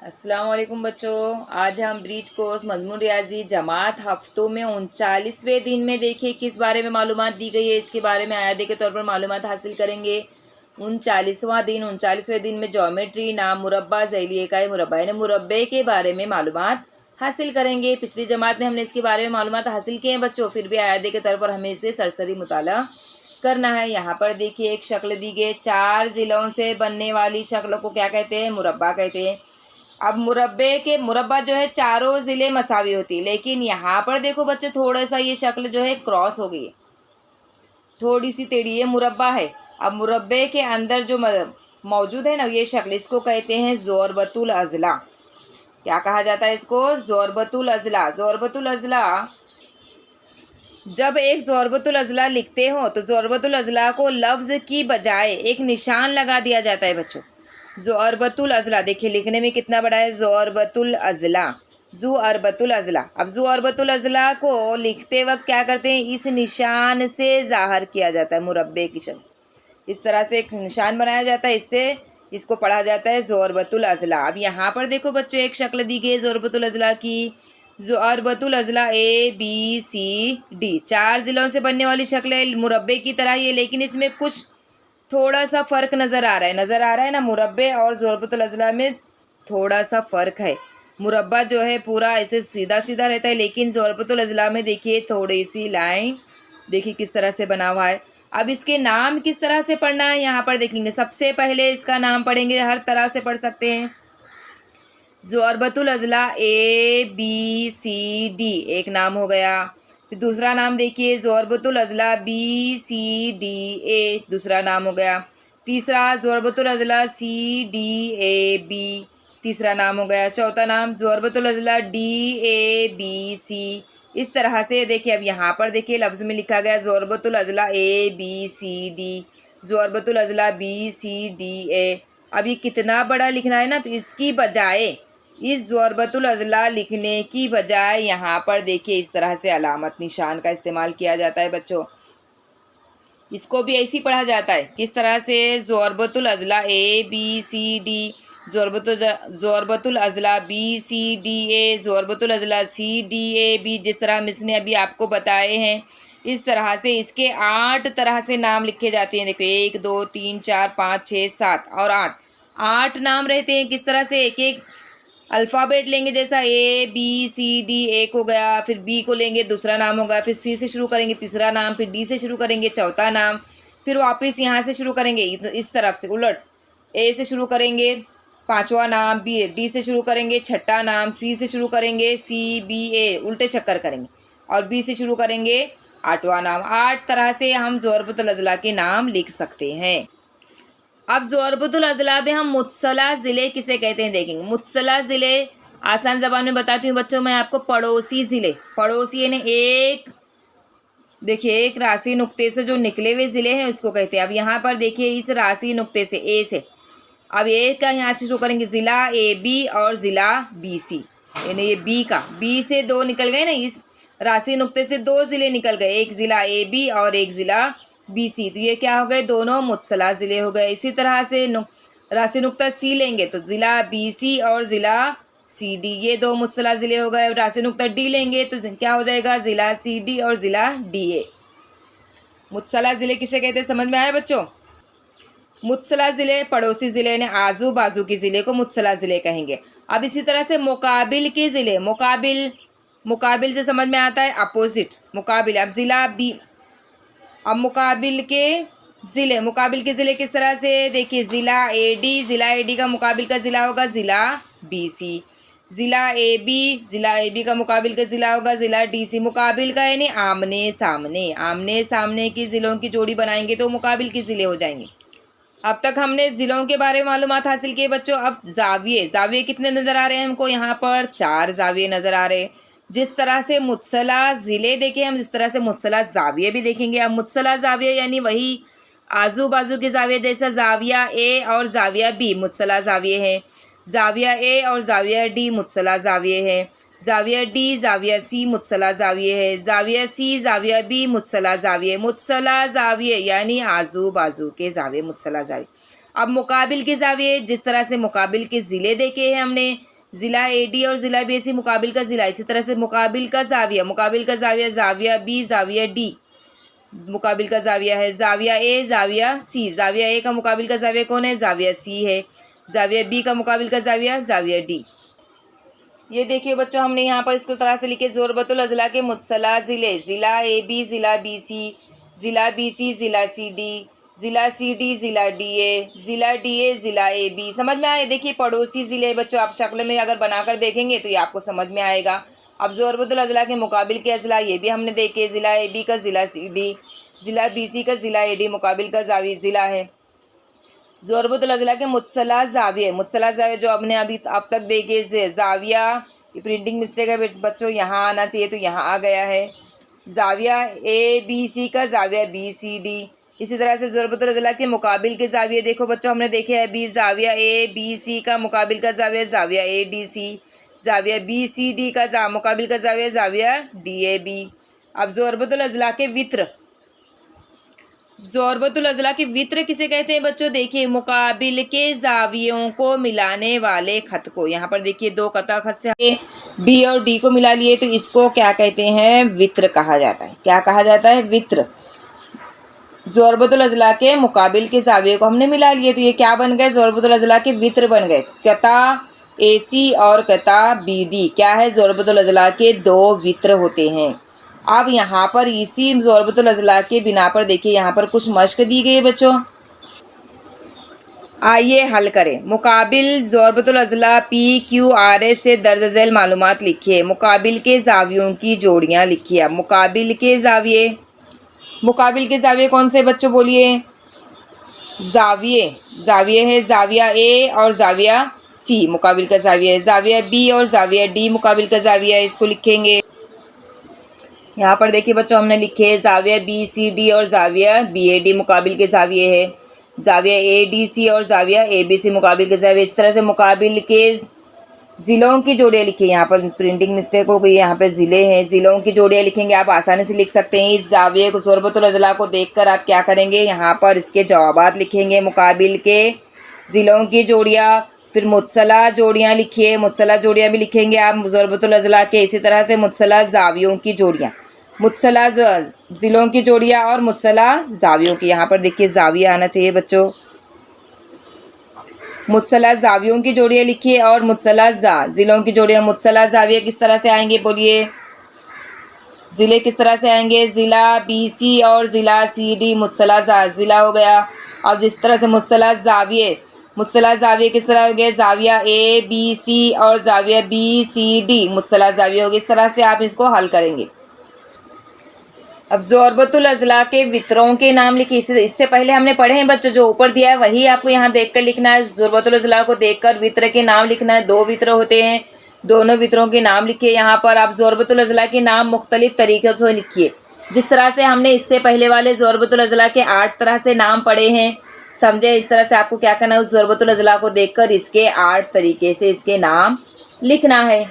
अस्सलाम वालेकुम बच्चों। आज हम ब्रीच कोर्स मजमून रियाजी जमात हफ्तों में 39वें दिन में देखिए किस बारे में मालूमात दी गई है, इसके बारे में आयादे के तौर पर मालूमात हासिल करेंगे। 39वें दिन में ज्योमेट्री, नाम, मुरब्बा, ज़ैली इकाई, मुरब्बा यानी मुरब्बे के बारे में मालूमात हासिल करेंगे। पिछली जमात में हमने इसके बारे में मालूमात हासिल किए हैं बच्चों, फिर भी आयादे के तौर पर हमें इसे सरसरी मुताला करना है। यहाँ पर देखिए एक शक्ल दी गई, 4 जिलों से बनने वाली शक्ल को क्या कहते हैं? मुरब्बा कहते हैं। अब मुरब्बा जो है चारों ज़िले मसावी होती है, लेकिन यहाँ पर देखो बच्चे थोड़ा सा ये शक्ल जो है क्रॉस हो गई है, थोड़ी सी टेढ़ी, ये मुरब्बा है। अब मुरब्बे के अंदर जो मौजूद है ना ये शक्ल, इसको कहते हैं ज़ोरबतुल अज़ला। क्या कहा जाता है इसको? ज़ोरबतुल अज़ला। ज़ोरबतुल अज़ला, जब एक ज़ोरबतुल अज़ला लिखते हो तो ज़ोरबतुल अज़ला को लफ्ज़ की बजाय एक निशान लगा दिया जाता है बच्चों। ज़ोरबतुल अज़ला देखिए लिखने में कितना बड़ा है, ज़ोरबतुल अज़ला, ज़ुअरबतुल अज़ला। अब ज़ुअरबतुल अज़ला को लिखते वक्त क्या करते हैं? इस निशान से ज़ाहिर किया जाता है मुरब्बे की शक्ल। इस तरह से एक निशान बनाया जाता है, इससे इसको पढ़ा जाता है ज़ोरबतुल अज़ला। अब यहाँ पर देखो बच्चों एक शक्ल दी गई है ज़ोरबतुल अज़ला की, ज़ोरबतुल अज़ला ABCD, 4 ज़िलों से बनने वाली शक्ल है, मुरब्बे की तरह ही है, लेकिन इसमें कुछ थोड़ा सा फ़र्क नज़र आ रहा है ना। मुरब्बे और ज़ोरबतुल अज़ला में थोड़ा सा फ़र्क है। मुरब्बा जो है पूरा ऐसे सीधा सीधा रहता है, लेकिन ज़ोरबतुल अज़ला में देखिए थोड़ी सी लाइन देखिए किस तरह से बना हुआ है। अब इसके नाम किस तरह से पढ़ना है यहाँ पर देखेंगे। सबसे पहले इसका नाम पढ़ेंगे, हर तरह से पढ़ सकते हैं। ज़ोरबतुल अज़ला ABCD एक नाम हो गया। फिर दूसरा नाम देखिए ज़ोरबतुल अज़ला BCDA, दूसरा नाम हो गया। तीसरा ज़ोरबतुल अज़ला CDAB, तीसरा नाम हो गया। चौथा नाम ज़ोरबतुल अज़ला DABC। इस तरह से देखिए अब यहाँ पर देखिए लफ्ज़ में लिखा गया ज़ोरबतुल अज़ला ABCD, ज़ोरबतुल अज़ला BCDA। अब ये कितना बड़ा लिखना है ना, तो इसकी बजाय इस ज़ोरबतुल अज़ला लिखने की बजाय यहाँ पर देखिए इस तरह से अलामत निशान का इस्तेमाल किया जाता है बच्चों। इसको भी ऐसे ही पढ़ा जाता है, किस तरह से? ज़ोरबतुल अज़ला ABCD, ज़ोरबतुल अज़ला BCDA, ज़ोरबतुल अज़ला CDAB, जिस तरह हम इसने अभी आपको बताए हैं इस तरह से इसके 8 तरह से नाम लिखे जाते हैं। देखो 1 2 3 4 5 6 7 और 8 नाम रहते हैं। किस तरह से? एक एक अल्फ़ाबेट लेंगे, जैसा ABCD एक हो गया, फिर B को लेंगे दूसरा नाम होगा, फिर C से शुरू करेंगे तीसरा नाम, फिर D से शुरू करेंगे चौथा नाम, फिर वापस यहाँ से शुरू करेंगे इस तरफ से उलट, A से शुरू करेंगे पांचवा नाम, D से शुरू करेंगे छठा नाम, C से शुरू करेंगे CBA उल्टे चक्कर करेंगे, और B से शुरू करेंगे 8वां नाम। 8 तरह से हम ज़ोरबतुल अज़ला के नाम लिख सकते हैं। अब ज़ोरबतुल अज़ला में हम मुत्सला ज़िले किसे कहते हैं देखेंगे। मुत्सला ज़िले आसान ज़बान में बताती हूँ बच्चों मैं आपको, पड़ोसी ज़िले। पड़ोसी यानी एक देखिए एक राशि नुक्ते से जो निकले हुए ज़िले हैं उसको कहते हैं। अब यहाँ पर देखिए इस राशि नुक्ते से A से, अब A का यहाँ से शुरू करेंगे, ज़िला AB और ज़िला BC, यानी ये B से 2 निकल गए ना, इस राशि नुक्ते से 2 ज़िले निकल गए, एक ज़िला AB और एक ज़िला BC, तो ये क्या हो गए? दोनों मुत्सला ज़िले हो गए। इसी तरह से राशि नुक्ता C लेंगे तो ज़िला BC और ज़िला CD, ये 2 मुत्सला ज़िले हो गए। राशि नुक्ता D लेंगे तो क्या हो जाएगा? ज़िला CD और ज़िला DA। मुत्सला ज़िले किसे कहते हैं समझ में आया बच्चों? मुत्सला ज़िले पड़ोसी ज़िले ने आजू बाजू के ज़िले को मुत्सला ज़िले कहेंगे। अब इसी तरह से मुकाबिल के ज़िले, मुकाबिल से समझ में आता है अपोजिट, मुकाबिल। अब ज़िला B, अब मुकाबिल के ज़िले किस तरह से? देखिए ज़िला AD का मुकाबिल का ज़िला होगा ज़िला BC, ज़िला AB का मुकाबिल का ज़िला होगा ज़िला DC। मुकाबिल का यानी आमने सामने की ज़िलों की जोड़ी बनाएंगे तो मुकाबिल के ज़िले हो जाएंगे। अब तक हमने ज़िलों के बारे में मालूमात हासिल किए बच्चों। अब ज़ाविये कितने नज़र आ रहे हैं हमको? यहाँ पर 4 ज़ाविये नज़र आ रहे हैं। जिस तरह से मुत्सला ज़िले देखे हम, जिस तरह से मुत्सला ज़ाविये भी देखेंगे। अब मुत्सला ज़ाविये यानी वही आजू बाजू के ज़ाविये, जैसा ज़ाविया A और ज़ाविया B मुत्सला ज़ाविये हैं, ज़ाविया A और ज़ाविया D मुत्सला ज़ाविये हैं, ज़ाविया D ज़ाविया C मुत्सला ज़ाविये है, ज़ाविया C ज़ाविया B मुत्सला ज़ाविये। मुत्सला ज़ाविये यानी आजू बाजू के ज़ाविये, मुत्सला ज़ाविये। अब मुकाबिल के ज़ाविये, जिस तरह से मुकाबिल के ज़िले देखे हैं हमने, ज़िला एडी और ज़िला बी सी मुकाबिल का ज़िला। इसी तरह से मुकाबिल का ज़ाविया ज़ाविया बी ज़ाविया डी मुकाबिल का ज़ाविया है। ज़ाविया ए ज़ाविया सी, ज़ाविया ए का मुकाबिल का ज़ाविया कौन है? ज़ाविया सी है। ज़ाविया बी का मुकाबिल का ज़ाविया ज़ाविया डी। ये देखिए बच्चों, हमने यहाँ पर इसको तरह से लिखे ज़ोरबतुल अज़ला के मुत्सला ज़िले, ज़िला ए बी ज़िला बी सी, ज़िला बी सी ज़िला सी डी, ज़िला सी डी ज़िला डी ए, ज़िला डी ए ज़िला ए बी। समझ में आए? देखिए पड़ोसी ज़िले बच्चों आप शक्ल में अगर बनाकर देखेंगे तो ये आपको समझ में आएगा। अब ज़ोरबतुल अज़ला के मुकाबिल के अज़ला ये भी हमने देखे, ज़िला ए बी का ज़िला सी डी, ज़िला बी सी का ज़िला ए डी मुकाबिल का ज़िला है। ज़ोरबतुल अज़ला के मुत्सला ज़ाविया जो हमने अभी अब तक देखे ज़ाविया, ये प्रिंटिंग मिस्टेक है बच्चों, यहाँ आना चाहिए तो यहाँ आ गया है। ज़ाविया ए बी सी का ज़ाविया बी सी डी। इसी तरह से ज़ोरबतुल अज़ला के मुकाबिल के ज़ाविये देखो बच्चों, हमने देखे हैं बी ज़ाविया ए बी सी का मुकाबिल का ज़ाविया ज़ाविया ए डी सी, ज़ाविया बी सी डी का मुकाबिल का ज़ाविया ज़ाविया डी ए बी। अब ज़ोरबतुल अज़ला के वित्र, ज़ोरबतुल अज़ला के वित्र किसे कहते हैं बच्चों? देखिए मुकाबिल के ज़ावियों को मिलाने वाले खत को, यहाँ पर देखिए दो कता खत से बी और डी को मिला लिए तो इसको क्या कहते हैं? वित्र कहा जाता है। क्या कहा जाता है? वित्र। ज़ोरबतुल अज़ला के मुकाबिल के ज़ावियों को हमने मिला लिए तो ये क्या बन गए? ज़ोरबतुल अज़ला के वित्र बन गए। कता ए सी और कता बी डी क्या है? ज़ोरबतुल अज़ला के दो वित्र होते हैं। अब यहाँ पर इसी ज़ोरबतुल अज़ला के बिना पर देखिए यहाँ पर कुछ मश्क दी गई है बच्चों, आइए हल करें। मुकाबिल ज़ोरबतुल अज़ला पी क्यू आर एस से दर्ज झैल मालूमात लिखिए। मुकाबिल के ज़ावियों की जोड़ियाँ लिखिए। अब मुकाबिल के ज़ाविये कौन से बच्चों बोलिए? ज़ाविये है ज़ाविया ए और ज़ाविया सी मुकाबिल का ज़ाविया है। ज़ाविया बी और ज़ाविया डी मुकाबिल का ज़ाविया है। इसको लिखेंगे। यहाँ पर देखिए बच्चों, हमने लिखे ज़ाविया बी सी डी और ज़ाविया बी ए डी मुकाबिल के ज़ाविये है। ज़ाविया ए डी सी और ज़ाविया ए बी सी मुकाबिल के ज़ाविये। इस तरह से मुकाबिल के ज़िलों की जोड़ियाँ लिखिए। यहाँ पर प्रिंटिंग मिस्टेक हो गई, यहाँ पे ज़िले हैं, ज़िलों की जोड़ियाँ लिखेंगे। आप आसानी से लिख सकते हैं। इस ज़ाविये को ज़ोरबतुल अज़ला को देखकर आप क्या करेंगे? यहाँ पर इसके जवाबात लिखेंगे। मुकाबिल के ज़िलों की जोड़ियाँ, फिर मुत्सला जोड़ियाँ लिखिए। मुत्सला जोड़ियाँ भी लिखेंगे आप ज़ोरबतुल अज़ला के। इसी तरह से मुत्सला ज़ावियों की जोड़ियाँ, मुत्सला ज़िलों की जोड़ियाँ और मुत्सला ज़ावियों की। यहाँ पर देखिए ज़ाविया आना चाहिए बच्चों। मुत्सला ज़ावियों की जोड़ियाँ लिखिए और मुत्सला ज़िलों की जोड़ियाँ। मुत्सला ज़ाविया किस तरह से आएंगे बोलिए? ज़िले किस तरह से आएंगे? ज़िला बी सी और ज़िला सी डी मुत्सला ज़िला हो गया। अब जिस तरह से मुत्सला ज़ाविये किस तरह हो गए? ज़ाविया ए बी सी और ज़ाविया बी सी डी मुत्सला ज़ाविया होगी। इस तरह से आप इसको हल करेंगे। अब ज़ोरबतुल अज़ला के वित्रों के नाम लिखिए। इससे पहले हमने पढ़े हैं बच्चों, जो ऊपर दिया है वही आपको यहाँ देखकर लिखना है। ज़ोरबतुल अज़ला को देखकर वित्र के नाम लिखना है। दो वित्र होते हैं, दोनों वित्रों के नाम लिखिए। यहाँ पर आप ज़ोरबतुल अज़ला के नाम मुख्तलिफ तरीक़ों से लिखिए। जिस तरह से हमने इससे पहले वाले ज़ोरबतुल अज़ला के 8 तरह से नाम पढ़े हैं, समझे? इस तरह से आपको क्या करना है? उस ज़ोरबतुल अज़ला को देखकर इसके 8 तरीके से इसके नाम लिखना है।